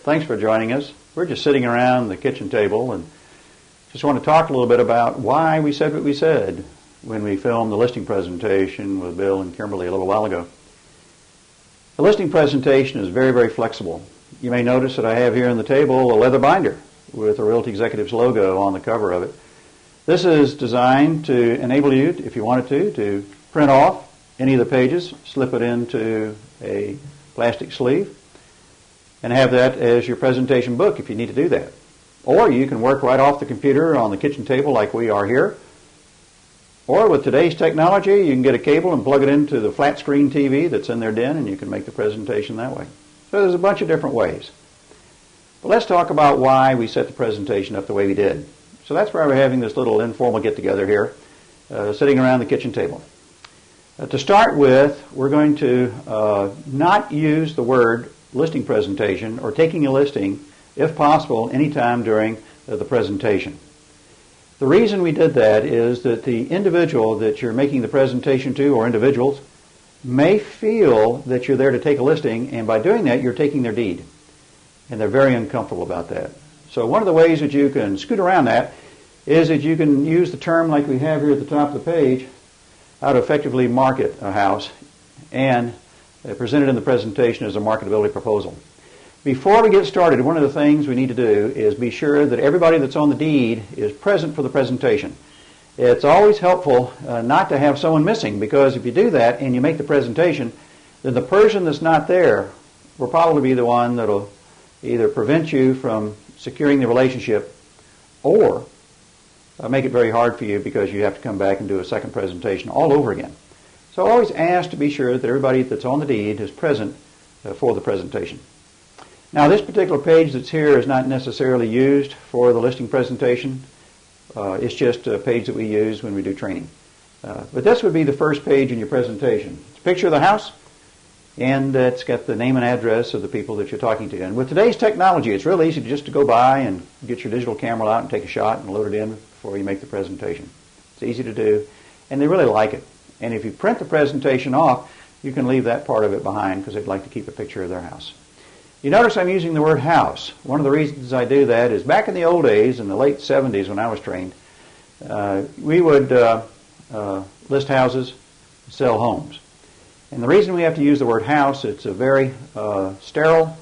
Thanks for joining us. We're just sitting around the kitchen table and just want to talk a little bit about why we said what we said when we filmed the listing presentation with Bill and Kimberly a little while ago. The listing presentation is very, very flexible. You may notice that I have here on the table a leather binder with a Realty Executives logo on the cover of it. This is designed to enable you, if you wanted to print off any of the pages, slip it into a plastic sleeve, and have that as your presentation book if you need to do that. Or you can work right off the computer on the kitchen table like we are here. Or with today's technology, you can get a cable and plug it into the flat screen TV that's in their den, and you can make the presentation that way. So there's a bunch of different ways. But let's talk about why we set the presentation up the way we did. So that's why we're having this little informal get-together here, sitting around the kitchen table. To start with, we're going to not use the word listing presentation or taking a listing, if possible, anytime during the presentation. The reason we did that is that the individual that you're making the presentation to, or individuals, may feel that you're there to take a listing, and by doing that, you're taking their deed. And they're very uncomfortable about that. So one of the ways that you can scoot around that is that you can use the term like we have here at the top of the page, how to effectively market a house, and presented in the presentation as a marketability proposal. Before we get started, one of the things we need to do is be sure that everybody that's on the deed is present for the presentation. It's always helpful not to have someone missing, because if you do that and you make the presentation, then the person that's not there will probably be the one that will either prevent you from securing the relationship or make it very hard for you because you have to come back and do a second presentation all over again. So always ask to be sure that everybody that's on the deed is present for the presentation. Now, this particular page that's here is not necessarily used for the listing presentation. It's just a page that we use when we do training. But this would be the first page in your presentation. It's a picture of the house, and it's got the name and address of the people that you're talking to. And with today's technology, it's real easy just to go by and get your digital camera out and take a shot and load it in before you make the presentation. It's easy to do, and they really like it. And if you print the presentation off, you can leave that part of it behind because they'd like to keep a picture of their house. You notice I'm using the word house. One of the reasons I do that is back in the old days, in the late 70s when I was trained, we would list houses, sell homes. And the reason we have to use the word house, it's a very sterile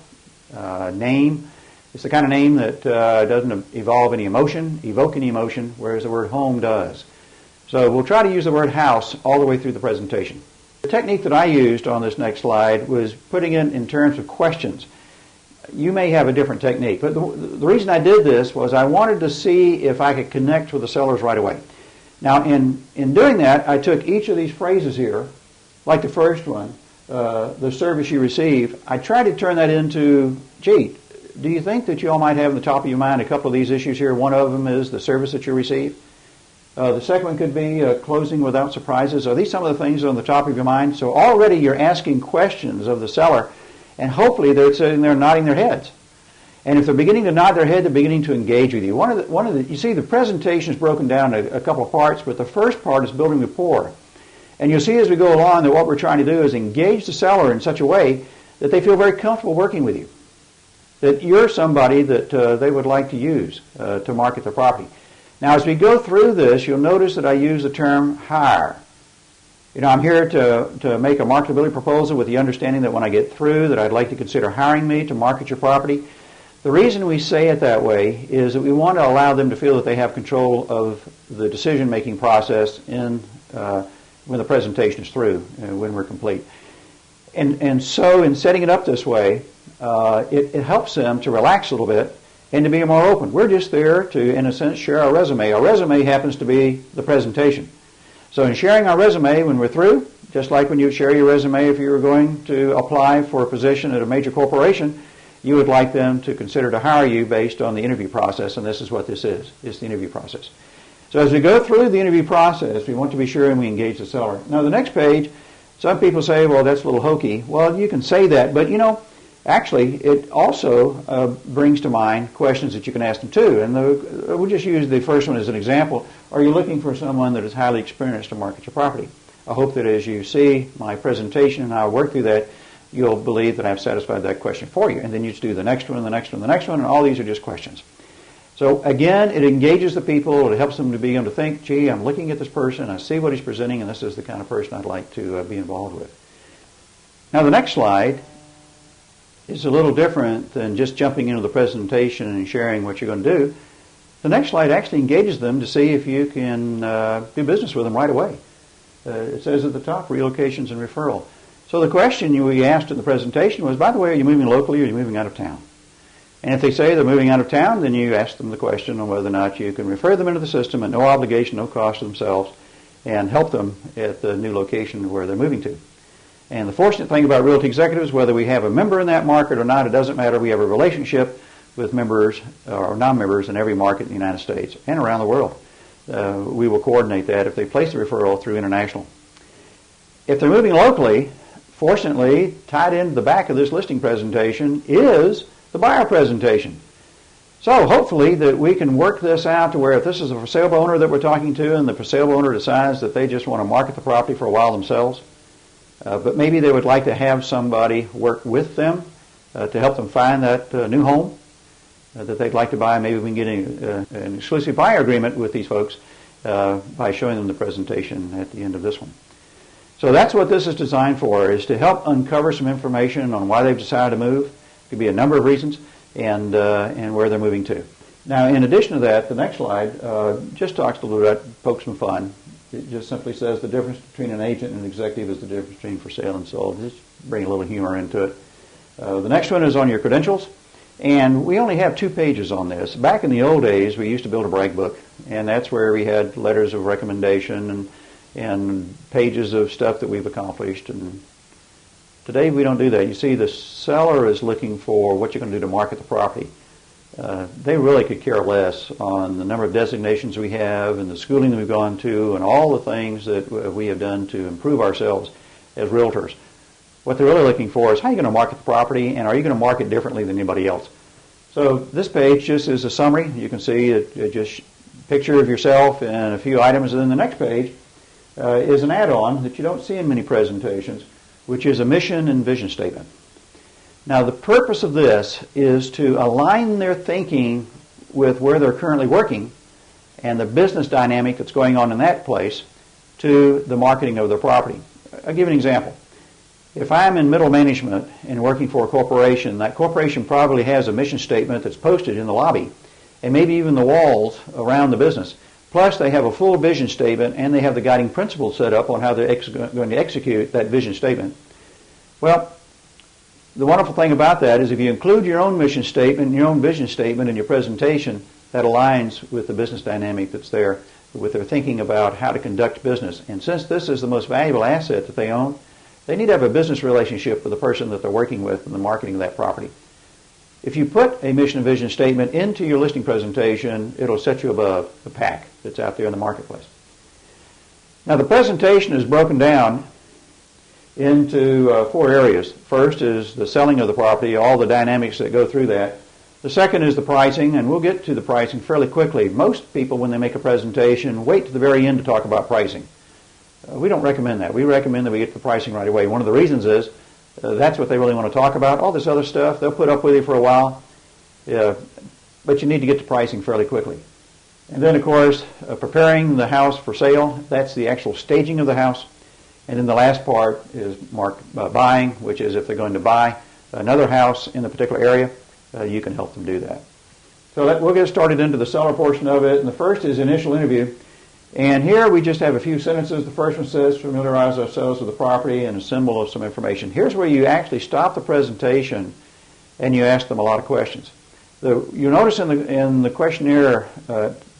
name. It's the kind of name that doesn't evoke any emotion, whereas the word home does. So we'll try to use the word house all the way through the presentation. The technique that I used on this next slide was putting it in terms of questions. You may have a different technique, but the reason I did this was I wanted to see if I could connect with the sellers right away. Now, in doing that, I took each of these phrases here, like the first one, the service you receive. I tried to turn that into, gee, do you think that you all might have in the top of your mind a couple of these issues here? One of them is the service that you receive. The second one could be closing without surprises. Are these some of the things on the top of your mind? So already you're asking questions of the seller, and hopefully they're sitting there nodding their heads. And if they're beginning to nod their head, they're beginning to engage with you. You see, the presentation is broken down into a couple of parts, but the first part is building rapport. And you'll see as we go along that what we're trying to do is engage the seller in such a way that they feel very comfortable working with you, that you're somebody that they would like to use to market their property. Now, as we go through this, you'll notice that I use the term hire. You know, I'm here to make a marketability proposal with the understanding that when I get through that I'd like to consider hiring me to market your property. The reason we say it that way is that we want to allow them to feel that they have control of the decision-making process when the presentation is through, when we're complete. And so in setting it up this way, it helps them to relax a little bit and to be more open. We're just there to, in a sense, share our resume. Our resume happens to be the presentation. So in sharing our resume when we're through, just like when you share your resume if you were going to apply for a position at a major corporation, you would like them to consider to hire you based on the interview process, and this is what this is. It's the interview process. So as we go through the interview process, we want to be sure and we engage the seller. Now the next page, some people say, well, that's a little hokey. Well, you can say that, but you know, actually, it also brings to mind questions that you can ask them too. And we'll just use the first one as an example. Are you looking for someone that is highly experienced to market your property? I hope that as you see my presentation and how I work through that you'll believe that I've satisfied that question for you. And then you just do the next one, the next one, the next one, and all these are just questions. So again, it engages the people. It helps them to be able to think, gee, I'm looking at this person, I see what he's presenting, and this is the kind of person I'd like to be involved with. Now the next slide is a little different than just jumping into the presentation and sharing what you're going to do. The next slide actually engages them to see if you can do business with them right away. It says at the top, relocations and referral. So the question we asked in the presentation was, by the way, are you moving locally or are you moving out of town? And if they say they're moving out of town, then you ask them the question on whether or not you can refer them into the system at no obligation, no cost to themselves, and help them at the new location where they're moving to. And the fortunate thing about Realty Executives, whether we have a member in that market or not, it doesn't matter. We have a relationship with members or non-members in every market in the United States and around the world. We will coordinate that if they place the referral through international. If they're moving locally, fortunately, tied into the back of this listing presentation is the buyer presentation. So hopefully that we can work this out to where if this is a for sale owner that we're talking to and the for sale owner decides that they just want to market the property for a while themselves, but maybe they would like to have somebody work with them to help them find that new home that they'd like to buy. Maybe we can get an exclusive buyer agreement with these folks by showing them the presentation at the end of this one. So that's what this is designed for, is to help uncover some information on why they've decided to move. It could be a number of reasons, and where they're moving to. Now, in addition to that, the next slide just talks a little bit about poke some fun. It just simply says the difference between an agent and an executive is the difference between for sale and sold. Just bring a little humor into it. The next one is on your credentials, and we only have 2 pages on this. Back in the old days, we used to build a brag book, and that's where we had letters of recommendation and pages of stuff that we've accomplished. And today we don't do that. You see, the seller is looking for what you're going to do to market the property. They really could care less on the number of designations we have and the schooling that we've gone to and all the things that we have done to improve ourselves as realtors. What they're really looking for is how are you going to market the property, and are you going to market differently than anybody else? So this page just is a summary. You can see it just a picture of yourself and a few items, and then the next page is an add-on that you don't see in many presentations, which is a mission and vision statement. Now, the purpose of this is to align their thinking with where they're currently working and the business dynamic that's going on in that place to the marketing of their property. I'll give you an example. If I'm in middle management and working for a corporation, that corporation probably has a mission statement that's posted in the lobby and maybe even the walls around the business. Plus, they have a full vision statement and they have the guiding principles set up on how they're going to execute that vision statement. Well, the wonderful thing about that is if you include your own mission statement and your own vision statement in your presentation, that aligns with the business dynamic that's there, with their thinking about how to conduct business. And since this is the most valuable asset that they own, they need to have a business relationship with the person that they're working with in the marketing of that property. If you put a mission and vision statement into your listing presentation, it'll set you above the pack that's out there in the marketplace. Now, the presentation is broken down into 4 areas. First is the selling of the property, all the dynamics that go through that. The second is the pricing, and we'll get to the pricing fairly quickly. Most people, when they make a presentation, wait to the very end to talk about pricing. We don't recommend that. We recommend that we get the pricing right away. One of the reasons is that's what they really want to talk about. All this other stuff, they'll put up with you for a while, but you need to get to pricing fairly quickly. And then, of course, preparing the house for sale. That's the actual staging of the house. And then the last part is buying, which is if they're going to buy another house in a particular area, you can help them do that. So we'll get started into the seller portion of it. And the first is initial interview. And here we just have a few sentences. The first one says, familiarize ourselves with the property and a symbol of some information. Here's where you actually stop the presentation and you ask them a lot of questions. You'll notice in the questionnaire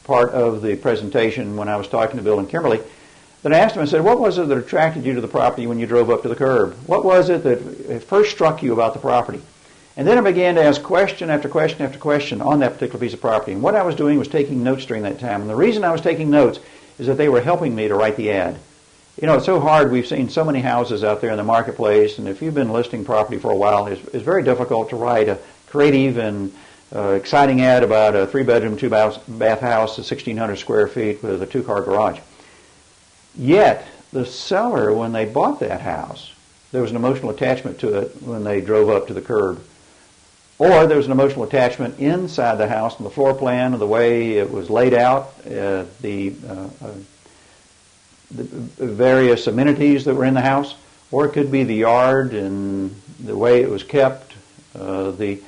part of the presentation when I was talking to Bill and Kimberly, that I asked them, I said, what was it that attracted you to the property when you drove up to the curb? What was it that first struck you about the property? And then I began to ask question after question after question on that particular piece of property. And what I was doing was taking notes during that time. And the reason I was taking notes is that they were helping me to write the ad. You know, it's so hard. We've seen so many houses out there in the marketplace, and if you've been listing property for a while, it's very difficult to write a creative and exciting ad about a 3-bedroom, 2-bath house, 1,600 square feet with a 2-car garage. Yet, the seller, when they bought that house, there was an emotional attachment to it when they drove up to the curb. Or there was an emotional attachment inside the house, in the floor plan, or the way it was laid out, the various amenities that were in the house. Or it could be the yard and the way it was kept, the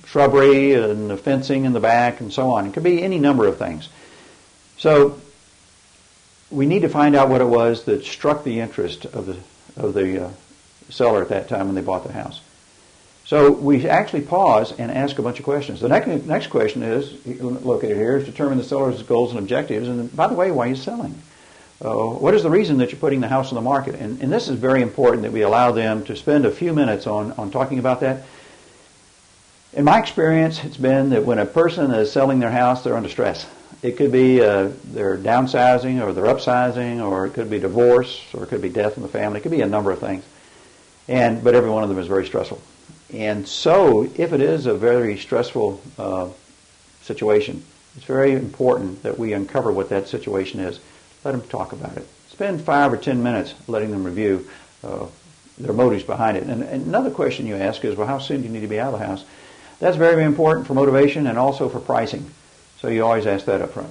shrubbery and the fencing in the back, and so on. It could be any number of things. So we need to find out what it was that struck the interest of the seller at that time when they bought the house. So we actually pause and ask a bunch of questions. The next question is, located here, is determine the seller's goals and objectives. And by the way, why are you selling? What is the reason that you're putting the house on the market? And this is very important that we allow them to spend a few minutes on talking about that. In my experience, it's been that when a person is selling their house, they're under stress. It could be they're downsizing, or they're upsizing, or it could be divorce, or it could be death in the family. It could be a number of things. But every one of them is very stressful. And so, if it is a very stressful situation, it's very important that we uncover what that situation is. Let them talk about it. Spend 5 or 10 minutes letting them review their motives behind it. And another question you ask is, well, how soon do you need to be out of the house? That's very, very important for motivation and also for pricing. So you always ask that up front.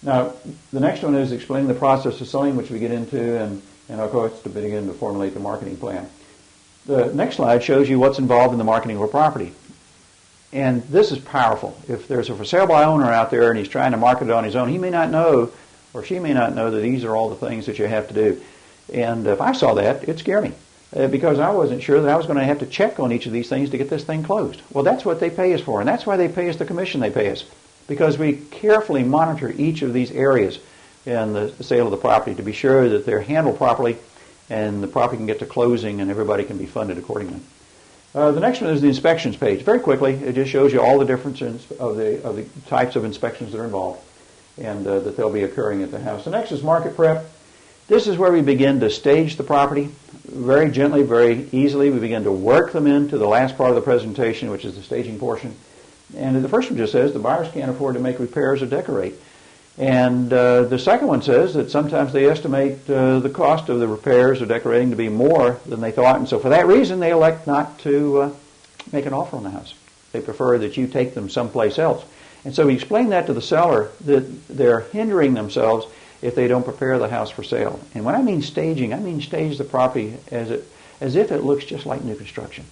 Now, the next one is explaining the process of selling, which we get into, and of course, to begin to formulate the marketing plan. The next slide shows you what's involved in the marketing of a property. And this is powerful. If there's a for sale by owner out there and he's trying to market it on his own, he may not know, or she may not know, that these are all the things that you have to do. And if I saw that, it scared me, because I wasn't sure that I was going to have to check on each of these things to get this thing closed. Well, that's what they pay us for, and that's why they pay us the commission they pay us, because we carefully monitor each of these areas in the sale of the property to be sure that they're handled properly and the property can get to closing and everybody can be funded accordingly. The next one is the inspections page. Very quickly, it just shows you all the differences of the types of inspections that are involved and that they'll be occurring at the house. The next is market prep. This is where we begin to stage the property very gently, very easily. We begin to work them into the last part of the presentation, which is the staging portion. And the first one just says the buyers can't afford to make repairs or decorate. And the second one says that sometimes they estimate the cost of the repairs or decorating to be more than they thought, and so for that reason they elect not to make an offer on the house. They prefer that you take them someplace else. And so we explain that to the seller, that they're hindering themselves if they don't prepare the house for sale. And when I mean staging, I mean stage the property as if it looks just like new construction.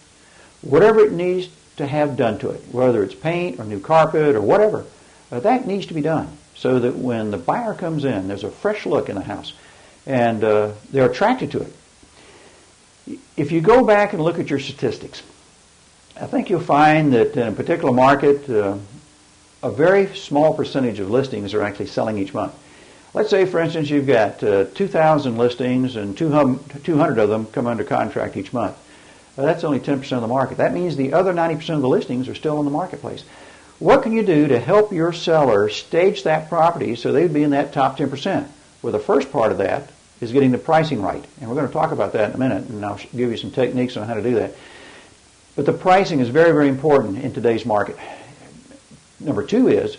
Whatever it needs to have done to it, whether it's paint or new carpet or whatever, that needs to be done, so that when the buyer comes in, there's a fresh look in the house, and they're attracted to it. If you go back and look at your statistics, I think you'll find that in a particular market, a very small percentage of listings are actually selling each month. Let's say, for instance, you've got 2,000 listings and 200 of them come under contract each month. That's only 10% of the market. That means the other 90% of the listings are still in the marketplace. What can you do to help your seller stage that property so they'd be in that top 10%? Well, the first part of that is getting the pricing right. And we're going to talk about that in a minute, and I'll give you some techniques on how to do that. But the pricing is very, very important in today's market. Number two is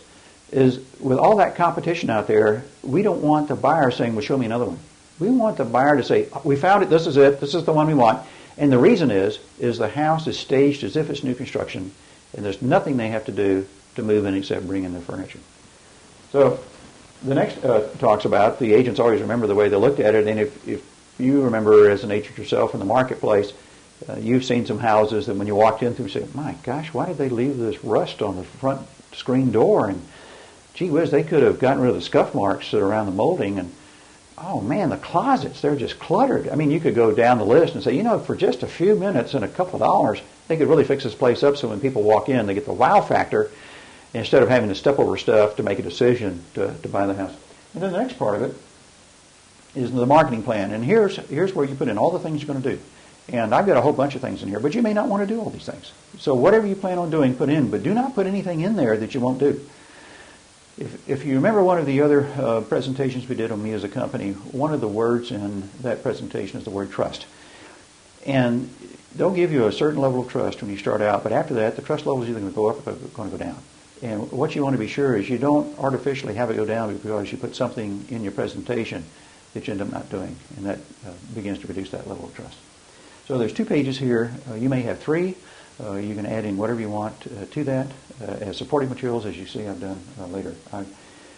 with all that competition out there, we don't want the buyer saying, well, show me another one. We want the buyer to say, we found it, this is the one we want. And the reason is the house is staged as if it's new construction, and there's nothing they have to do to move in except bring in their furniture. So the next talks about the agents always remember the way they looked at it, and if you remember as an agent yourself in the marketplace, you've seen some houses that when you walked in through, you say, my gosh, why did they leave this rust on the front screen door? And gee whiz, they could have gotten rid of the scuff marks that are around the molding, and oh man, the closets, they're just cluttered. I mean, you could go down the list and say, for just a few minutes and a couple of dollars, they could really fix this place up so when people walk in, they get the wow factor instead of having to step over stuff to make a decision to buy the house. And then the next part of it is the marketing plan. And here's where you put in all the things you're going to do. And I've got a whole bunch of things in here, but you may not want to do all these things. So whatever you plan on doing, put in, but do not put anything in there that you won't do. If you remember one of the other presentations we did on me as a company, one of the words in that presentation is the word trust. And they'll give you a certain level of trust when you start out, but after that, the trust level is either going to go up or going to go down. And what you want to be sure is you don't artificially have it go down because you put something in your presentation that you end up not doing, and that begins to reduce that level of trust. So there's 2 pages here. You may have 3. You can add in whatever you want to that as supporting materials, as you see I've done later.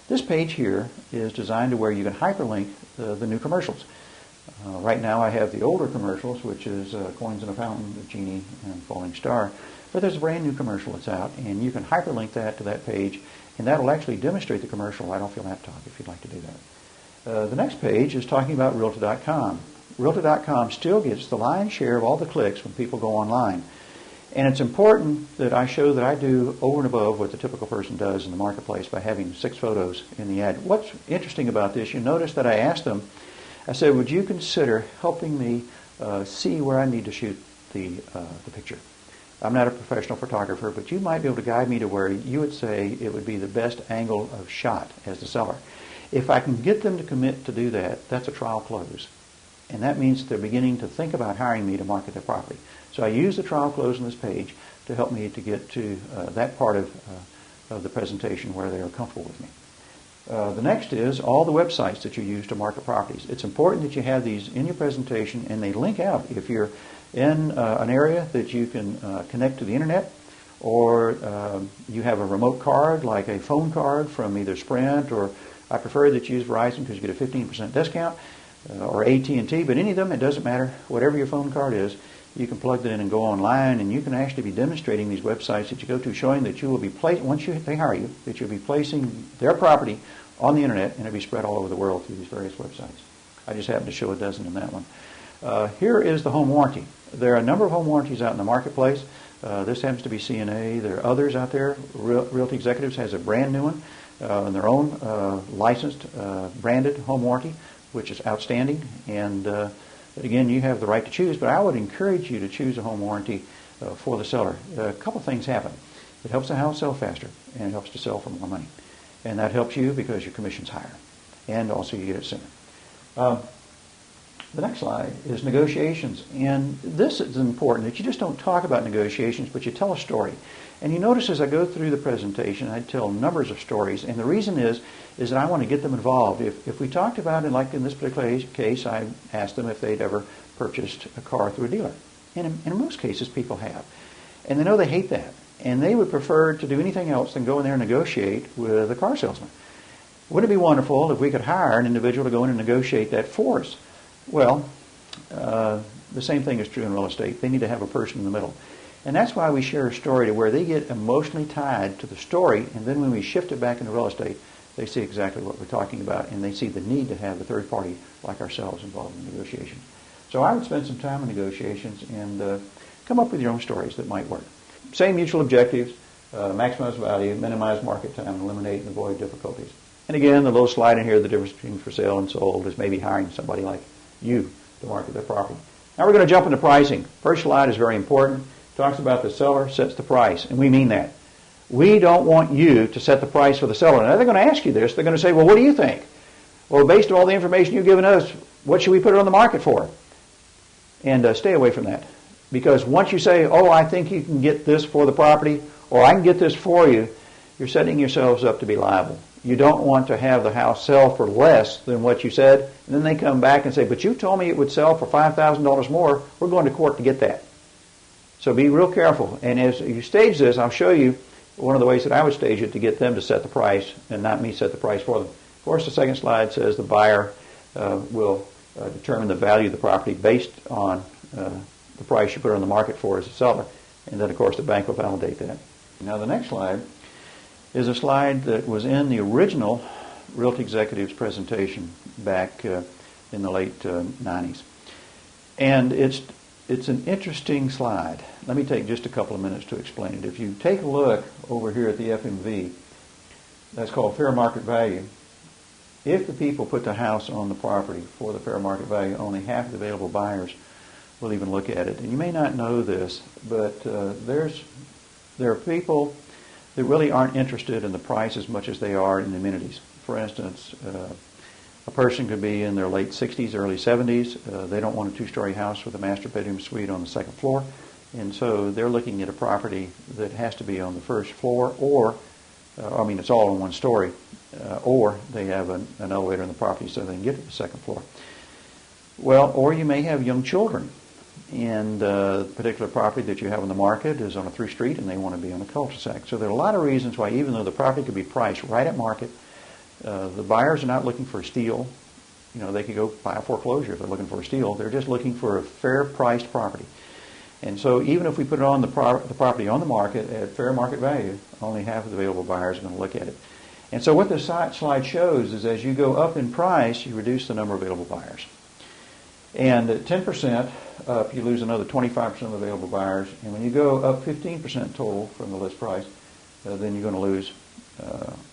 This page here is designed to where you can hyperlink the new commercials. Right now I have the older commercials, which is Coins in a Fountain, the Genie, and Falling Star. But there's a brand new commercial that's out, and you can hyperlink that to that page, and that will actually demonstrate the commercial right off your laptop if you'd like to do that. The next page is talking about Realtor.com. Realtor.com still gets the lion's share of all the clicks when people go online. And it's important that I show that I do over and above what the typical person does in the marketplace by having 6 photos in the ad. What's interesting about this, you notice that I asked them, I said, would you consider helping me see where I need to shoot the picture? I'm not a professional photographer, but you might be able to guide me to where you would say it would be the best angle of shot as the seller. If I can get them to commit to do that, that's a trial close. And that means they're beginning to think about hiring me to market their property. So I use the trial close on this page to help me to get to that part of the presentation where they are comfortable with me. The next is all the websites that you use to market properties. It's important that you have these in your presentation and they link out. If you're in an area that you can connect to the internet, or you have a remote card like a phone card from either Sprint, or I prefer that you use Verizon because you get a 15% discount, or AT&T, but any of them, it doesn't matter. Whatever your phone card is, you can plug that in and go online, and you can actually be demonstrating these websites that you go to, showing that you will be once they hire you, that you'll be placing their property on the internet, and it'll be spread all over the world through these various websites. I just happened to show a dozen in that one. Here is the home warranty. There are a number of home warranties out in the marketplace. This happens to be CNA. There are others out there. Realty Executives has a brand new one, and their own licensed, branded home warranty, which is outstanding. And again, you have the right to choose, but I would encourage you to choose a home warranty for the seller. A couple things happen. It helps the house sell faster, and it helps to sell for more money. And that helps you because your commission's higher, and also you get it sooner. The next slide is negotiations. And this is important, that you just don't talk about negotiations, but you tell a story. And you notice as I go through the presentation, I tell numbers of stories. And the reason is that I want to get them involved. If we talked about it, like in this particular case, I asked them if they'd ever purchased a car through a dealer. And in most cases, people have. And they know they hate that. And they would prefer to do anything else than go in there and negotiate with a car salesman. Wouldn't it be wonderful if we could hire an individual to go in and negotiate that for us? Well, the same thing is true in real estate. They need to have a person in the middle. And that's why we share a story to where they get emotionally tied to the story, and then when we shift it back into real estate, they see exactly what we're talking about, and they see the need to have a third party like ourselves involved in negotiations. So I would spend some time in negotiations and come up with your own stories that might work. Same mutual objectives, maximize value, minimize market time, and eliminate and avoid difficulties. And again, the little slide in here, the difference between for sale and sold is maybe hiring somebody like you to market their property. Now we're going to jump into pricing. First slide is very important. It talks about the seller sets the price, and we mean that. We don't want you to set the price for the seller. Now they're going to ask you this. They're going to say, well, what do you think? Well, based on all the information you've given us, what should we put it on the market for? And stay away from that. Because once you say, oh, I think you can get this for the property, or I can get this for you, you're setting yourselves up to be liable. You don't want to have the house sell for less than what you said, and then they come back and say, but you told me it would sell for $5,000 more. We're going to court to get that. So be real careful. And as you stage this, I'll show you one of the ways that I would stage it to get them to set the price and not me set the price for them. Of course, the second slide says the buyer will determine the value of the property based on the price you put it on the market for as a seller. And then, of course, the bank will validate that. Now, the next slide is a slide that was in the original Realty Executives presentation back in the late 90s. And it's an interesting slide. Let me take just a couple of minutes to explain it. If you take a look over here at the FMV, that's called fair market value. If the people put the house on the property for the fair market value, only half of the available buyers will even look at it. And you may not know this, but there are people that really aren't interested in the price as much as they are in the amenities. For instance, a person could be in their late 60s, early 70s. They don't want a two-story house with a master bedroom suite on the second floor. And so they're looking at a property that has to be on the first floor, or, it's all in one story, or they have an elevator in the property so they can get to the second floor. Well, or you may have young children and the particular property that you have on the market is on a through street and they want to be on a cul-de-sac. So there are a lot of reasons why, even though the property could be priced right at market, the buyers are not looking for a steal. You know, they could go buy a foreclosure if they're looking for a steal. They're just looking for a fair priced property. And so even if we put it on the property on the market at fair market value, only half of the available buyers are going to look at it. And so what this slide shows is as you go up in price, you reduce the number of available buyers. And at 10% up, you lose another 25% of the available buyers. And when you go up 15% total from the list price, then you're going to lose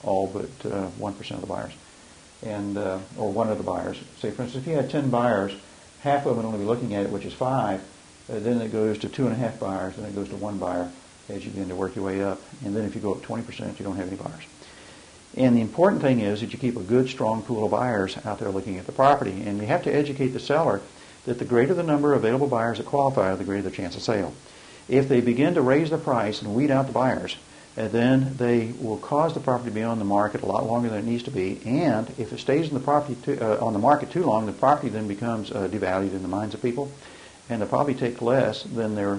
all but 1% of the buyers, and or one of the buyers. Say, for instance, if you had 10 buyers, half of them would only be looking at it, which is 5. Then it goes to 2.5 buyers, then it goes to 1 buyer as you begin to work your way up. And then if you go up 20%, you don't have any buyers. And the important thing is that you keep a good, strong pool of buyers out there looking at the property. And you have to educate the seller that the greater the number of available buyers that qualify, the greater the chance of sale. If they begin to raise the price and weed out the buyers, then they will cause the property to be on the market a lot longer than it needs to be. And if it stays in the property on the market too long, the property then becomes devalued in the minds of people, and they'll probably take less than their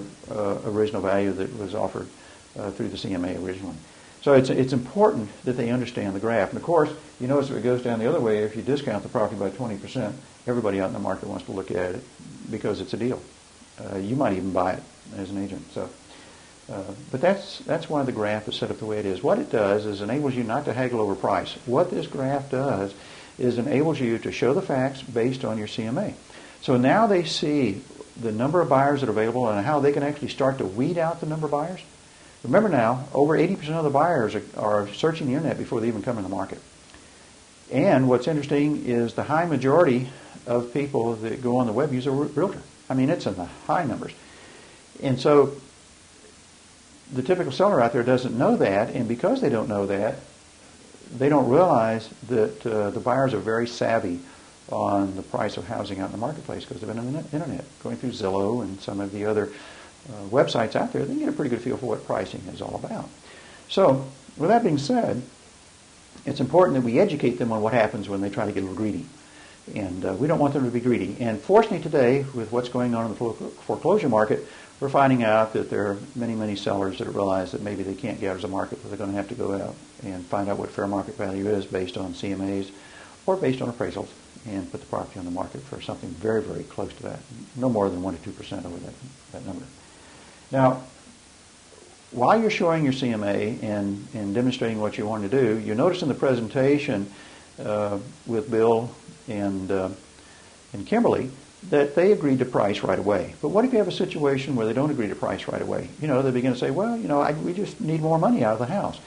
original value that was offered through the CMA originally. So it's important that they understand the graph. And of course, you notice if it goes down the other way, if you discount the property by 20%, everybody out in the market wants to look at it because it's a deal. You might even buy it as an agent. So, but that's why the graph is set up the way it is. What it does is enables you not to haggle over price. What this graph does is enables you to show the facts based on your CMA. So now they see the number of buyers that are available and how they can actually start to weed out the number of buyers. Remember now, over 80% of the buyers are searching the internet before they even come in the market. And what's interesting is the high majority of people that go on the web use a realtor. I mean, it's in the high numbers. And so the typical seller out there doesn't know that, and because they don't know that, they don't realize that the buyers are very savvy on the price of housing out in the marketplace because they've been on the internet, going through Zillow and some of the other websites out there. They can get a pretty good feel for what pricing is all about. So, with that being said, it's important that we educate them on what happens when they try to get a little greedy. And we don't want them to be greedy. And fortunately today, with what's going on in the foreclosure market, we're finding out that there are many, many sellers that realize that maybe they can't get out of the market, but they're going to have to go out and find out what fair market value is based on CMAs or based on appraisals and put the property on the market for something very, very close to that, no more than 1 to 2% over that number. Now, while you're showing your CMA and demonstrating what you want to do, you notice in the presentation with Bill and Kimberly that they agreed to price right away. But what if you have a situation where they don't agree to price right away? You know, they begin to say, well, you know, we just need more money out of the house.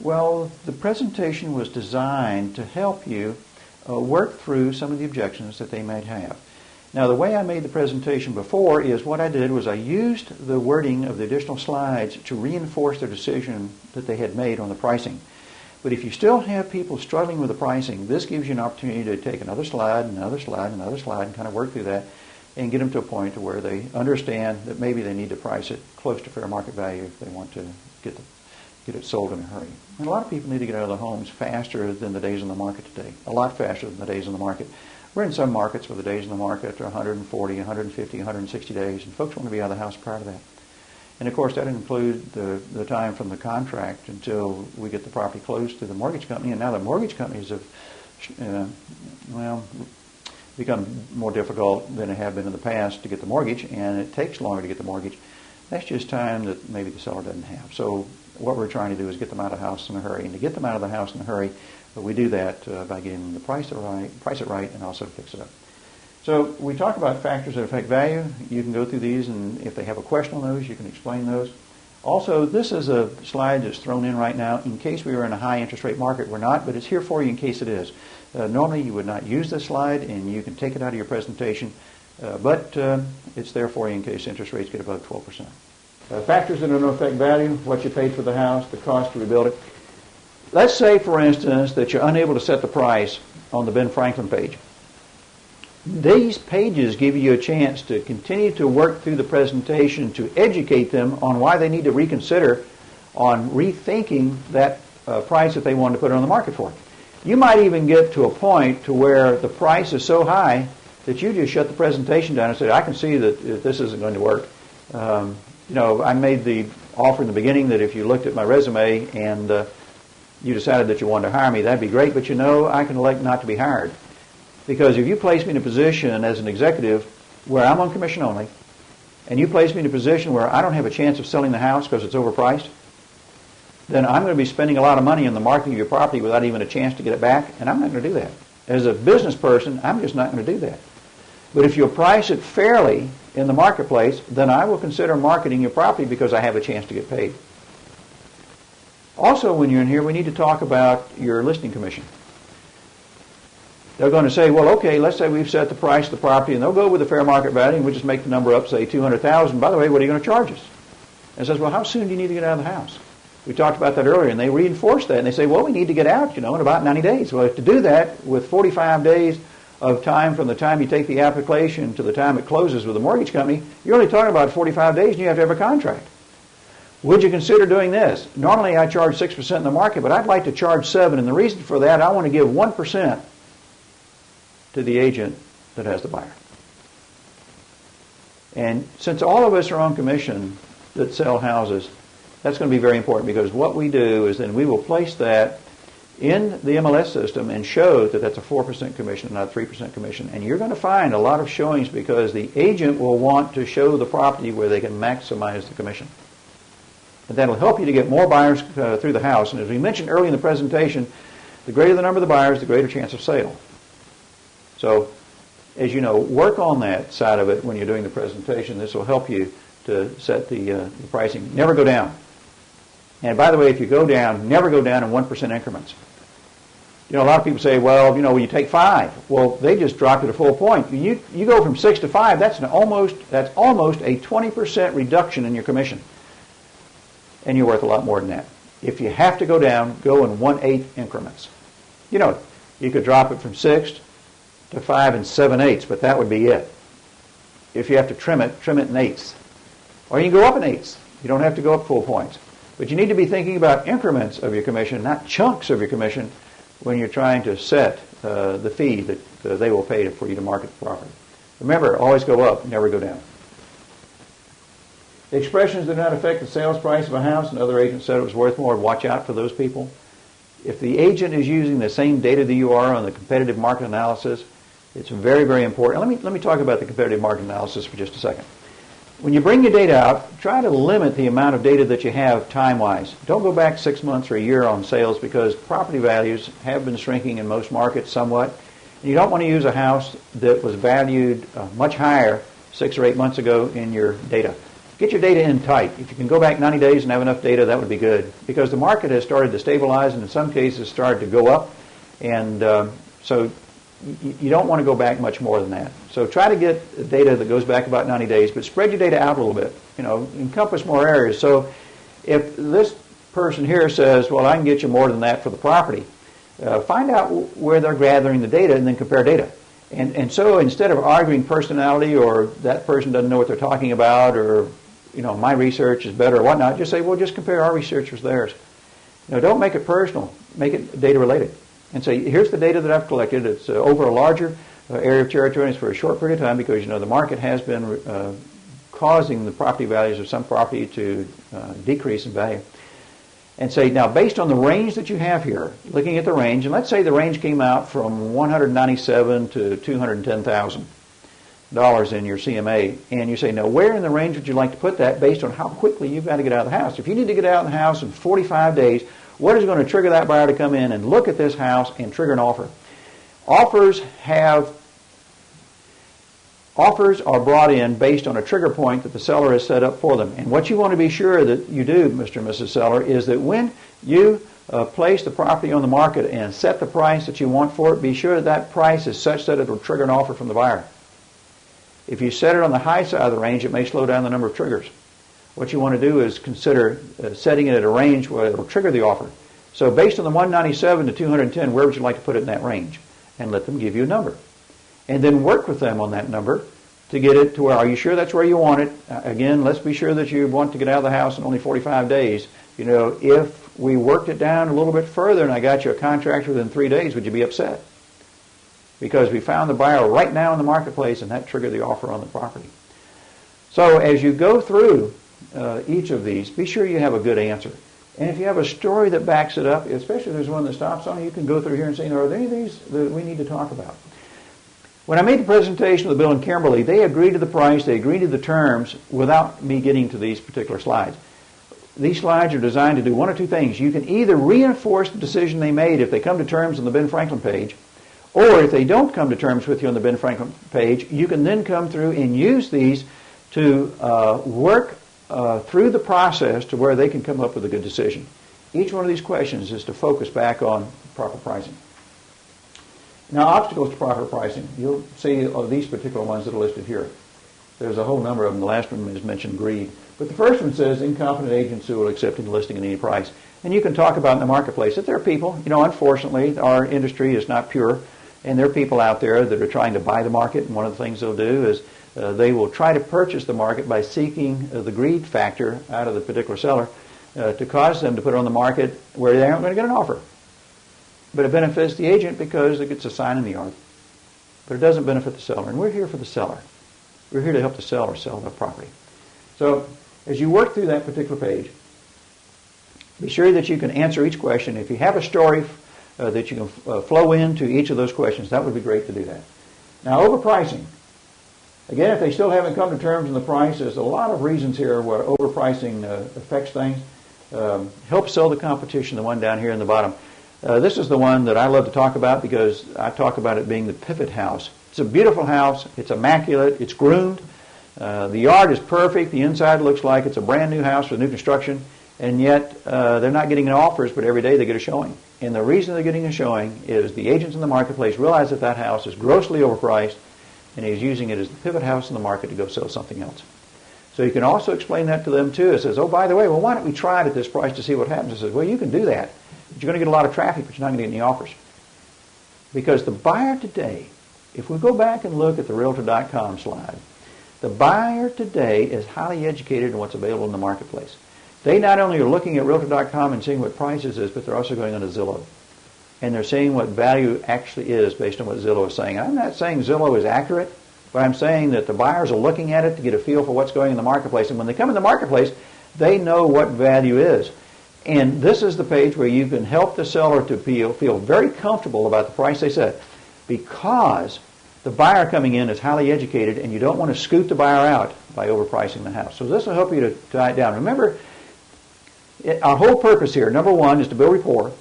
Well, the presentation was designed to help you work through some of the objections that they might have. Now, the way I made the presentation before is what I did was I used the wording of the additional slides to reinforce their decision that they had made on the pricing. But if you still have people struggling with the pricing, this gives you an opportunity to take another slide, another slide, another slide, and kind of work through that and get them to a point to where they understand that maybe they need to price it close to fair market value if they want to get it sold in a hurry. And a lot of people need to get out of their homes faster than the days on the market today, a lot faster than the days on the market. We're in some markets where the days in the market are 140, 150, 160 days, and folks want to be out of the house prior to that. And of course, that includes the time from the contract until we get the property closed to the mortgage company. And now the mortgage companies have, become more difficult than they have been in the past to get the mortgage, and it takes longer to get the mortgage. That's just time that maybe the seller doesn't have. So what we're trying to do is get them out of the house in a hurry. And to get them out of the house in a hurry, we do that by getting them to price it right, and also to fix it up. So we talk about factors that affect value. You can go through these, and if they have a question on those, you can explain those. Also, this is a slide that's thrown in right now in case we were in a high interest rate market. We're not, but it's here for you in case it is. Normally, you would not use this slide, and you can take it out of your presentation, but it's there for you in case interest rates get above 12%. Factors that don't affect value: what you paid for the house, the cost to rebuild it. Let's say, for instance, that you're unable to set the price on the Ben Franklin page. These pages give you a chance to continue to work through the presentation to educate them on why they need to reconsider on rethinking that price that they want to put it on the market for. You might even get to a point to where the price is so high that you just shut the presentation down and said, I can see that this isn't going to work. I made the offer in the beginning that if you looked at my resume and you decided that you wanted to hire me, that'd be great, but I can elect not to be hired. Because if you place me in a position as an executive where I'm on commission only, and you place me in a position where I don't have a chance of selling the house because it's overpriced, then I'm going to be spending a lot of money on the marketing of your property without even a chance to get it back, and I'm not going to do that. As a business person, I'm just not going to do that. But if you'll price it fairly in the marketplace, then I will consider marketing your property because I have a chance to get paid. Also, when you're in here, we need to talk about your listing commission. They're going to say, well, okay, let's say we've set the price of the property, and they'll go with the fair market value, and we'll just make the number up, say $200,000. By the way, what are you going to charge us? And it says, well, how soon do you need to get out of the house? We talked about that earlier, and they reinforce that, and they say, well, we need to get out, in about 90 days. Well, to do that with 45 days of time from the time you take the application to the time it closes with the mortgage company, you're only talking about 45 days, and you have to have a contract. Would you consider doing this? Normally, I charge 6% in the market, but I'd like to charge 7%, and the reason for that, I want to give 1% to the agent that has the buyer. And since all of us are on commission that sell houses, that's going to be very important, because what we do is then we will place that in the MLS system and show that that's a 4% commission, not a 3% commission. And you're going to find a lot of showings because the agent will want to show the property where they can maximize the commission. And that'll help you to get more buyers through the house. And as we mentioned early in the presentation, the greater the number of the buyers, the greater chance of sale. So, as you know, work on that side of it when you're doing the presentation. This will help you to set the pricing. Never go down. And by the way, if you go down, never go down in 1% increments. A lot of people say, well, when you take 5, well, they just dropped it a full point. You go from 6 to 5, that's almost a 20% reduction in your commission. And you're worth a lot more than that. If you have to go down, go in 1/8 increments. You could drop it from 6 to 5 7/8, but that would be it. If you have to trim it in 1/8. Or you can go up in 1/8. You don't have to go up full points. But you need to be thinking about increments of your commission, not chunks of your commission, when you're trying to set the fee that they will pay for you to market the property. Remember, always go up, never go down. The expressions do not affect the sales price of a house. Another agent said it was worth more. Watch out for those people. If the agent is using the same data that you are on the competitive market analysis, it's very, very important. Let me talk about the competitive market analysis for just a second. When you bring your data out, try to limit the amount of data that you have time-wise. Don't go back 6 months or a year on sales, because property values have been shrinking in most markets somewhat. And you don't want to use a house that was valued much higher 6 or 8 months ago in your data. Get your data in tight. If you can go back 90 days and have enough data, that would be good, because the market has started to stabilize and in some cases started to go up. And so you don't want to go back much more than that. So try to get data that goes back about 90 days, but spread your data out a little bit. Encompass more areas. So if this person here says, well, I can get you more than that for the property, find out where they're gathering the data and then compare data. And so instead of arguing personality or that person doesn't know what they're talking about or, my research is better or whatnot, just say, well, just compare our research with theirs. Don't make it personal. Make it data related. And say, here's the data that I've collected. It's over a larger area of territory, and it's for a short period of time, because the market has been causing the property values of some property to decrease in value. And say, now based on the range that you have here, looking at the range, and let's say the range came out from $197,000 to $210,000 in your CMA, and you say, now where in the range would you like to put that based on how quickly you've got to get out of the house? If you need to get out of the house in 45 days, what is going to trigger that buyer to come in and look at this house and trigger an offer? Offers are brought in based on a trigger point that the seller has set up for them. And what you want to be sure that you do, Mr. and Mrs. Seller, is that when you place the property on the market and set the price that you want for it, be sure that price is such that it will trigger an offer from the buyer. If you set it on the high side of the range, it may slow down the number of triggers. What you want to do is consider setting it at a range where it will trigger the offer. So based on the 197 to 210, where would you like to put it in that range? And let them give you a number. And then work with them on that number to get it to where, are you sure that's where you want it? Again, let's be sure that you want to get out of the house in only 45 days. If we worked it down a little bit further and I got you a contract within 3 days, would you be upset? because we found the buyer right now in the marketplace, and that triggered the offer on the property. So as you go through each of these, be sure you have a good answer. And if you have a story that backs it up, especially if there's one that stops on it, you can go through here and say, are there any of these that we need to talk about? When I made the presentation of the Bill and Kimberly, they agreed to the price, they agreed to the terms without me getting to these particular slides. These slides are designed to do one of two things. You can either reinforce the decision they made if they come to terms on the Ben Franklin page, or if they don't come to terms with you on the Ben Franklin page, you can then come through and use these to work through the process to where they can come up with a good decision. Each one of these questions is to focus back on proper pricing. Now, obstacles to proper pricing, you'll see these particular ones that are listed here. There's a whole number of them. The last one is mentioned greed. But the first one says incompetent agents who will accept any listing at any price. And you can talk about in the marketplace that there are people, unfortunately, our industry is not pure, and there are people out there that are trying to buy the market, and one of the things they'll do is they will try to purchase the market by seeking the greed factor out of the particular seller to cause them to put it on the market where they aren't going to get an offer. But it benefits the agent because it gets a sign in the yard. But it doesn't benefit the seller. And we're here for the seller. We're here to help the seller sell the property. So as you work through that particular page, be sure that you can answer each question. If you have a story that you can flow into each of those questions, that would be great to do that. Now, overpricing. Again, if they still haven't come to terms on the price, there's a lot of reasons here where overpricing affects things. Help sell the competition, the one down here in the bottom. This is the one that I love to talk about because I talk about it being the pivot house. It's a beautiful house. It's immaculate. It's groomed. The yard is perfect. The inside looks like it's a brand new house with new construction. And yet they're not getting offers, but every day they get a showing. And the reason they're getting a showing is the agents in the marketplace realize that that house is grossly overpriced, and he's using it as the pivot house in the market to go sell something else. So you can also explain that to them too. It says, oh, by the way, well, why don't we try it at this price to see what happens? It says, well, you can do that. But you're going to get a lot of traffic, but you're not going to get any offers. Because the buyer today, if we go back and look at the Realtor.com slide, the buyer today is highly educated in what's available in the marketplace. They not only are looking at Realtor.com and seeing what prices is, but they're also going on to Zillow. And they're seeing what value actually is based on what Zillow is saying. I'm not saying Zillow is accurate, but I'm saying that the buyers are looking at it to get a feel for what's going in the marketplace. And when they come in the marketplace, they know what value is. And this is the page where you can help the seller to feel very comfortable about the price they set, because the buyer coming in is highly educated, and you don't want to scoot the buyer out by overpricing the house. So this will help you to tie it down. Remember, our whole purpose here, number one, is to build rapport.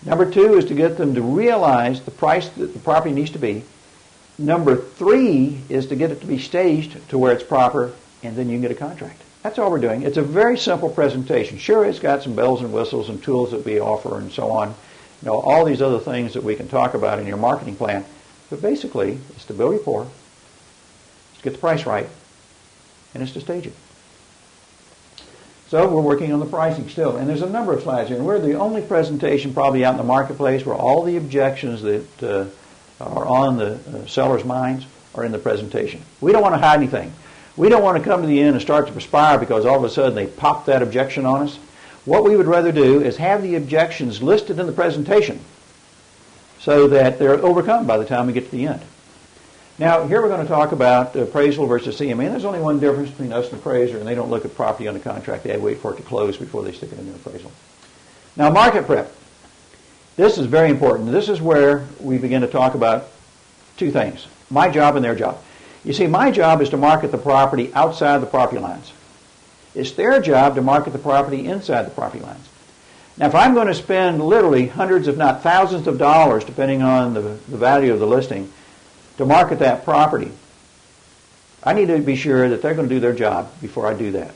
Number two is to get them to realize the price that the property needs to be. Number three is to get it to be staged to where it's proper, and then you can get a contract. That's all we're doing. It's a very simple presentation. Sure, it's got some bells and whistles and tools that we offer and so on. All these other things that we can talk about in your marketing plan. But basically, it's to build rapport, it's to get the price right, and it's to stage it. So we're working on the pricing still. And there's a number of slides here. And we're the only presentation probably out in the marketplace where all the objections that are on the seller's minds are in the presentation. We don't want to hide anything. We don't want to come to the end and start to perspire because all of a sudden they pop that objection on us. What we would rather do is have the objections listed in the presentation so that they're overcome by the time we get to the end. Now, here we're going to talk about appraisal versus CMA. And there's only one difference between us and the appraiser, and they don't look at property under contract. They wait for it to close before they stick it in their appraisal. Now, market prep. This is very important. This is where we begin to talk about two things, my job and their job. You see, my job is to market the property outside the property lines. It's their job to market the property inside the property lines. Now, if I'm going to spend literally hundreds, if not thousands of dollars, depending on the value of the listing, to market that property, I need to be sure that they're going to do their job before I do that.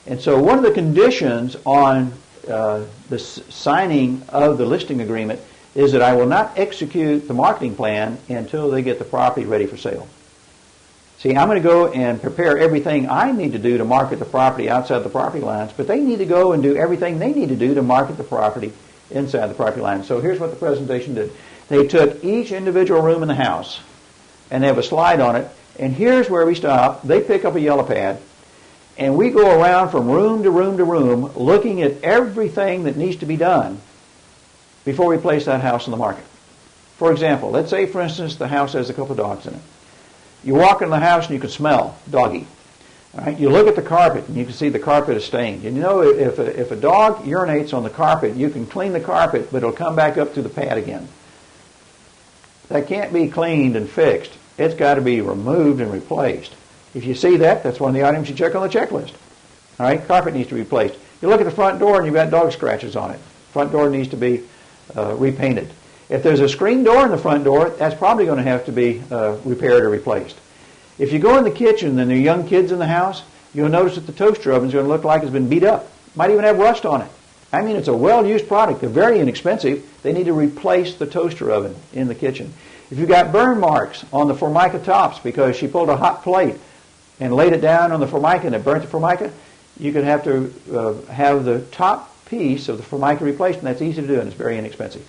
And so one of the conditions on the signing of the listing agreement is that I will not execute the marketing plan until they get the property ready for sale. See, I'm going to go and prepare everything I need to do to market the property outside the property lines, but they need to go and do everything they need to do to market the property inside the property lines. So here's what the presentation did. They took each individual room in the house, and they have a slide on it, and here's where we stop. They pick up a yellow pad, and we go around from room to room to room looking at everything that needs to be done before we place that house in the market. For example, let's say, for instance, the house has a couple of dogs in it. You walk in the house and you can smell doggy. All right? You look at the carpet and you can see the carpet is stained. And you know, if a dog urinates on the carpet, you can clean the carpet, but it'll come back up through the pad again. That can't be cleaned and fixed. It's got to be removed and replaced. If you see that, that's one of the items you check on the checklist. All right, carpet needs to be replaced. You look at the front door and you've got dog scratches on it. Front door needs to be repainted. If there's a screen door in the front door, that's probably going to have to be repaired or replaced. If you go in the kitchen and there are young kids in the house, you'll notice that the toaster oven is going to look like it's been beat up. Might even have rust on it. I mean, it's a well-used product. They're very inexpensive. They need to replace the toaster oven in the kitchen. If you've got burn marks on the Formica tops because she pulled a hot plate and laid it down on the Formica and it burnt the Formica, you could have to have the top piece of the Formica replaced, and that's easy to do and it's very inexpensive.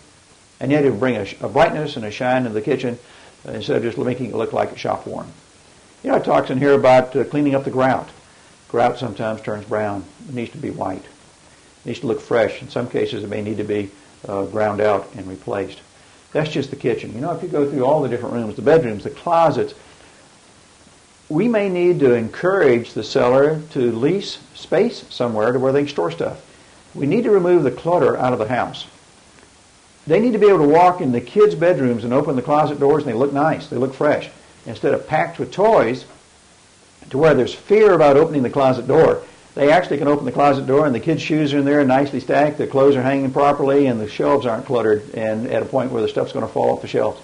And yet it will bring a brightness and a shine to the kitchen instead of just making it look like it's shop worn. You know, it talks in here about cleaning up the grout. Grout sometimes turns brown. It needs to be white. It needs to look fresh. In some cases it may need to be ground out and replaced. That's just the kitchen. You know, if you go through all the different rooms, the bedrooms, the closets, we may need to encourage the seller to lease space somewhere to where they can store stuff. We need to remove the clutter out of the house. They need to be able to walk in the kids' bedrooms and open the closet doors and they look nice, they look fresh. Instead of packed with toys to where there's fear about opening the closet door, they actually can open the closet door and the kids' shoes are in there nicely stacked, their clothes are hanging properly, and the shelves aren't cluttered and at a point where the stuff's going to fall off the shelves.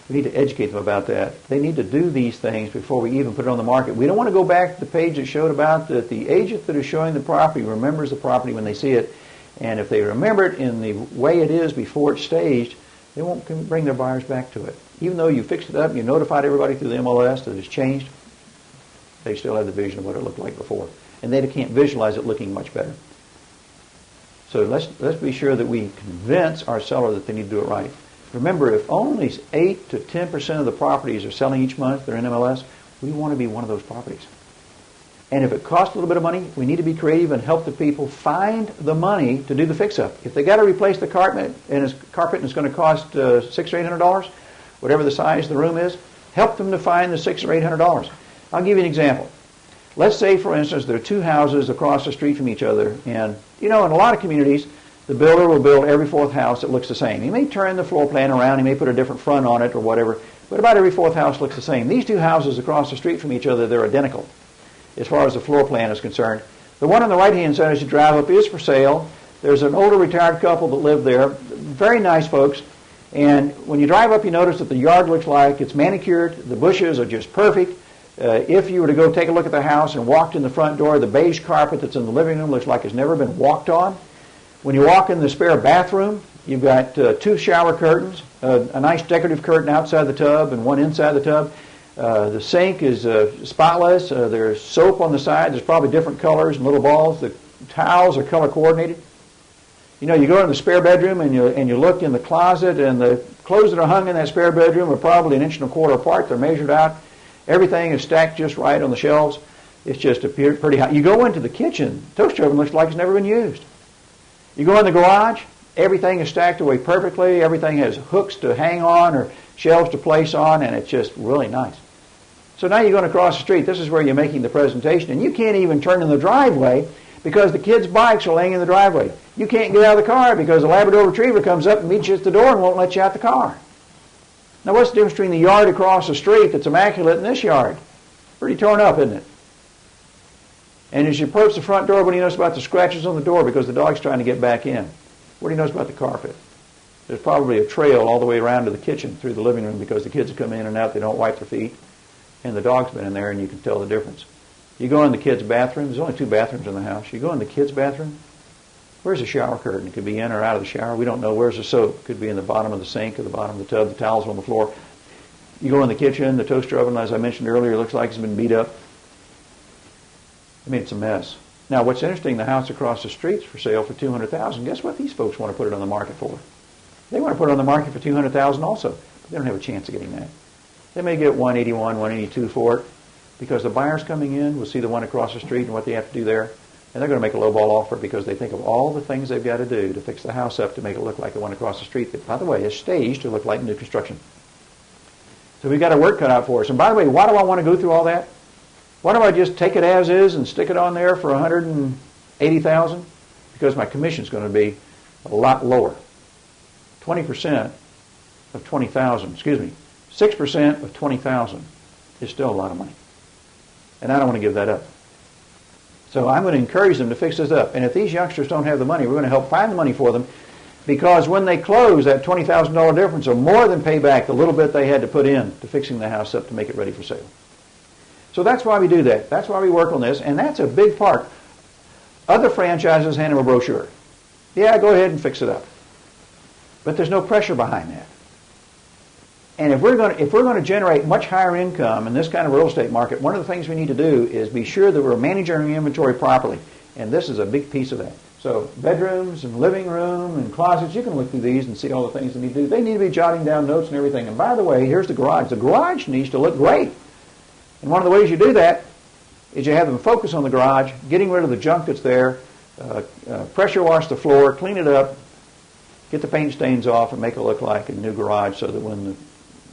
We need to educate them about that. They need to do these things before we even put it on the market. We don't want to go back to the page that showed about that the agent that is showing the property remembers the property when they see it, and if they remember it in the way it is before it's staged, they won't bring their buyers back to it. Even though you fixed it up, you notified everybody through the MLS that it's changed, they still have the vision of what it looked like before. And they can't visualize it looking much better. So let's be sure that we convince our seller that they need to do it right. Remember, if only 8 to 10% of the properties are selling each month, they're in MLS, we want to be one of those properties. And if it costs a little bit of money, we need to be creative and help the people find the money to do the fix-up. If they got to replace the carpet and it's going to cost $600 or $800, whatever the size of the room is, help them to find the $600 or $800. I'll give you an example. Let's say, for instance, there are two houses across the street from each other, and you know, in a lot of communities, the builder will build every fourth house that looks the same. He may turn the floor plan around, he may put a different front on it or whatever, but about every fourth house looks the same. These two houses across the street from each other, they're identical as far as the floor plan is concerned. The one on the right-hand side as you drive up is for sale. There's an older retired couple that live there. Very nice folks. And when you drive up, you notice that the yard looks like it's manicured. The bushes are just perfect. If you were to go take a look at the house and walked in the front door, the beige carpet that's in the living room looks like it's never been walked on. When you walk in the spare bathroom, you've got two shower curtains, a nice decorative curtain outside the tub and one inside the tub. The sink is spotless. There's soap on the side. There's probably different colors and little balls. The towels are color coordinated. You know, you go in the spare bedroom and you look in the closet, and the clothes that are hung in that spare bedroom are probably 1.25 inches apart. They're measured out. Everything is stacked just right on the shelves. It's just pretty high. You go into the kitchen, toaster oven looks like it's never been used. You go in the garage, everything is stacked away perfectly. Everything has hooks to hang on or shelves to place on, and it's just really nice. So now you're going across the street. This is where you're making the presentation, and you can't even turn in the driveway because the kids' bikes are laying in the driveway. You can't get out of the car because a Labrador Retriever comes up and meets you at the door and won't let you out the car. Now, what's the difference between the yard across the street that's immaculate and this yard? Pretty torn up, isn't it? And as you approach the front door, what do you notice about the scratches on the door because the dog's trying to get back in? What do you notice about the carpet? There's probably a trail all the way around to the kitchen through the living room because the kids come in and out, they don't wipe their feet, and the dog's been in there, and you can tell the difference. You go in the kids' bathroom. There's only 2 bathrooms in the house. You go in the kids' bathroom. Where's the shower curtain? It could be in or out of the shower. We don't know. Where's the soap? It could be in the bottom of the sink or the bottom of the tub. The towels on the floor. You go in the kitchen. The toaster oven, as I mentioned earlier, looks like it's been beat up. I mean, it's a mess. Now, what's interesting, the house across the street's for sale for $200,000. Guess what these folks want to put it on the market for? They want to put it on the market for $200,000 also. But they don't have a chance of getting that. They may get $181,000, $182,000 for it because the buyers coming in will see the one across the street and what they have to do there. And they're going to make a low-ball offer because they think of all the things they've got to do to fix the house up to make it look like the one across the street that, by the way, is staged to look like new construction. So we've got our work cut out for us. And by the way, why do I want to go through all that? Why don't I just take it as is and stick it on there for $180,000? Because my commission is going to be a lot lower. 20% of $20,000, 6% of $20,000 is still a lot of money. And I don't want to give that up. So I'm going to encourage them to fix this up. And if these youngsters don't have the money, we're going to help find the money for them, because when they close, that $20,000 difference will more than pay back the little bit they had to put in to fixing the house up to make it ready for sale. So that's why we do that. That's why we work on this, and that's a big part. Other franchises hand them a brochure. Yeah, go ahead and fix it up. But there's no pressure behind that. And if we're going to generate much higher income in this kind of real estate market, one of the things we need to do is be sure that we're managing our inventory properly. And this is a big piece of that. So bedrooms and living room and closets, you can look through these and see all the things they need to do. They need to be jotting down notes and everything. And by the way, here's the garage. The garage needs to look great. And one of the ways you do that is you have them focus on the garage, getting rid of the junk that's there, pressure wash the floor, clean it up, get the paint stains off, and make it look like a new garage, so that when the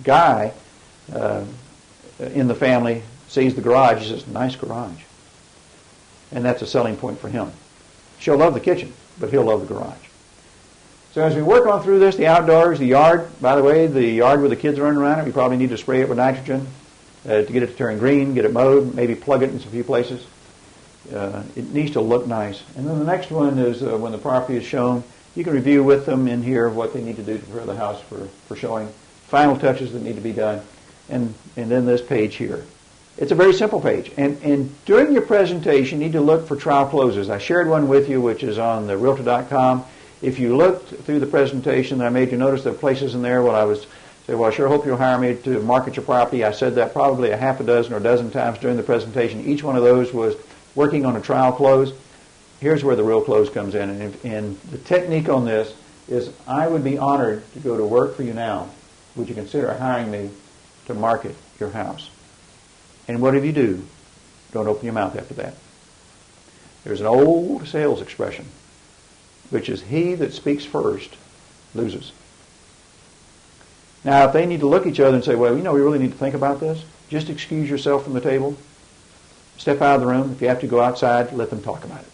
guy in the family sees the garage, he says, nice garage. And that's a selling point for him. She'll love the kitchen, but he'll love the garage. So as we work on through this, the outdoors, the yard, by the way, the yard where the kids are running around it, we probably need to spray it with nitrogen to get it to turn green, get it mowed, maybe plug it in a few places. It needs to look nice. And then the next one is when the property is shown, you can review with them in here what they need to do to prepare the house for showing, final touches that need to be done, and then this page here. It's a very simple page. And during your presentation, you need to look for trial closes. I shared one with you, which is on the Realtor.com. If you looked through the presentation, I made you notice there are places in there where I was saying, well, I sure hope you'll hire me to market your property. I said that probably a half a dozen or a dozen times during the presentation. Each one of those was working on a trial close. Here's where the real close comes in. And the technique on this is, I would be honored to go to work for you now. Would you consider hiring me to market your house? And whatever you do, don't open your mouth after that. There's an old sales expression, which is, he that speaks first loses. Now, if they need to look at each other and say, well, we really need to think about this, just excuse yourself from the table, step out of the room. If you have to go outside, let them talk about it.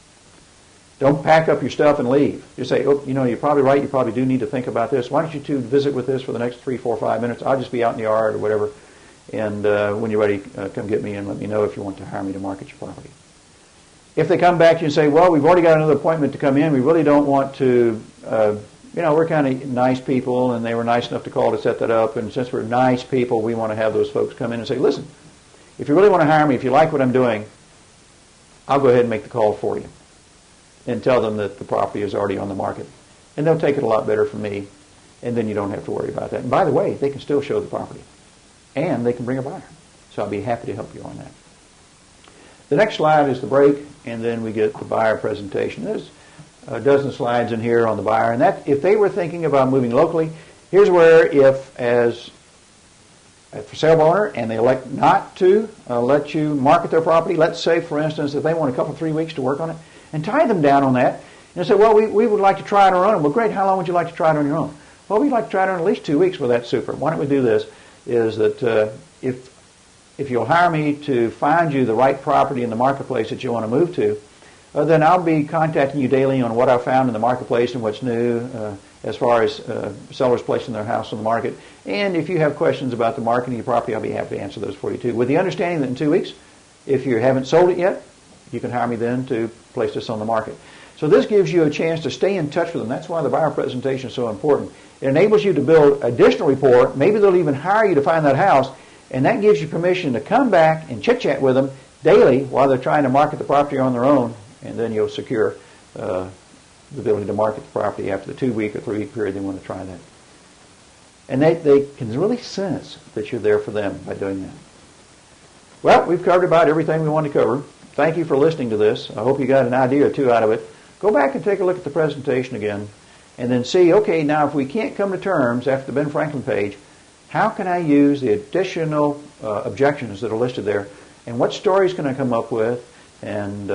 Don't pack up your stuff and leave. Just say, oh, you're probably right. You probably do need to think about this. Why don't you two visit with this for the next 3, 4, 5 minutes? I'll just be out in the yard or whatever. And when you're ready, come get me and let me know if you want to hire me to market your property. If they come back to you and say, well, we've already got another appointment to come in. We really don't want to, we're kind of nice people, and they were nice enough to call to set that up. And since we're nice people, we want to have those folks come in and say, listen, if you really want to hire me, if you like what I'm doing, I'll go ahead and make the call for you. And tell them that the property is already on the market. And they'll take it a lot better from me, and then you don't have to worry about that. And by the way, they can still show the property. And they can bring a buyer. So I'll be happy to help you on that. The next slide is the break, and then we get the buyer presentation. There's a dozen slides in here on the buyer. And that, if they were thinking about moving locally, here's where, if as a for sale owner and they elect not to let you market their property, let's say, for instance, if they want a couple, 3 weeks to work on it, and tie them down on that, and say, well, we would like to try it on our own. Well, great, how long would you like to try it on your own? Well, we'd like to try it on at least 2 weeks. Well, that's super. Why don't we do this, is that if you'll hire me to find you the right property in the marketplace that you want to move to, then I'll be contacting you daily on what I've found in the marketplace and what's new as far as sellers placing their house on the market. And if you have questions about the marketing of your property, I'll be happy to answer those for you too. With the understanding that in 2 weeks, if you haven't sold it yet, you can hire me then to place this on the market. So this gives you a chance to stay in touch with them. That's why the buyer presentation is so important. It enables you to build additional rapport. Maybe they'll even hire you to find that house, and that gives you permission to come back and chit-chat with them daily while they're trying to market the property on their own, and then you'll secure the ability to market the property after the 2 week or 3 week period they want to try that. And they can really sense that you're there for them by doing that. Well, we've covered about everything we wanted to cover. Thank you for listening to this. I hope you got an idea or two out of it. Go back and take a look at the presentation again, and then see, okay, now if we can't come to terms after the Ben Franklin page, how can I use the additional objections that are listed there, and what stories can I come up with, and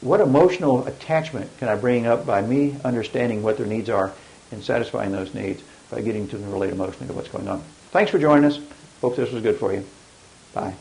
what emotional attachment can I bring up by me understanding what their needs are and satisfying those needs by getting to them relate emotionally to what's going on. Thanks for joining us. Hope this was good for you. Bye.